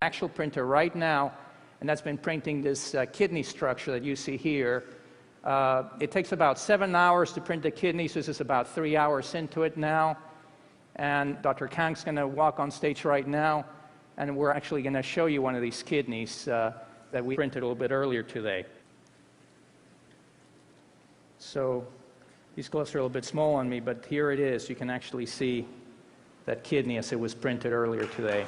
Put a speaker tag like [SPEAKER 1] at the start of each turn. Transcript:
[SPEAKER 1] actual printer right now, and that's been printing this kidney structure that you see here. It takes about 7 hours to print the kidney, so this is about 3 hours into it now. And Dr. Kang's going to walk on stage right now, and we're actually going to show you one of these kidneys that we printed a little bit earlier today. So these gloves are a little bit small on me, but here it is. You can actually see that kidney as it was printed earlier today.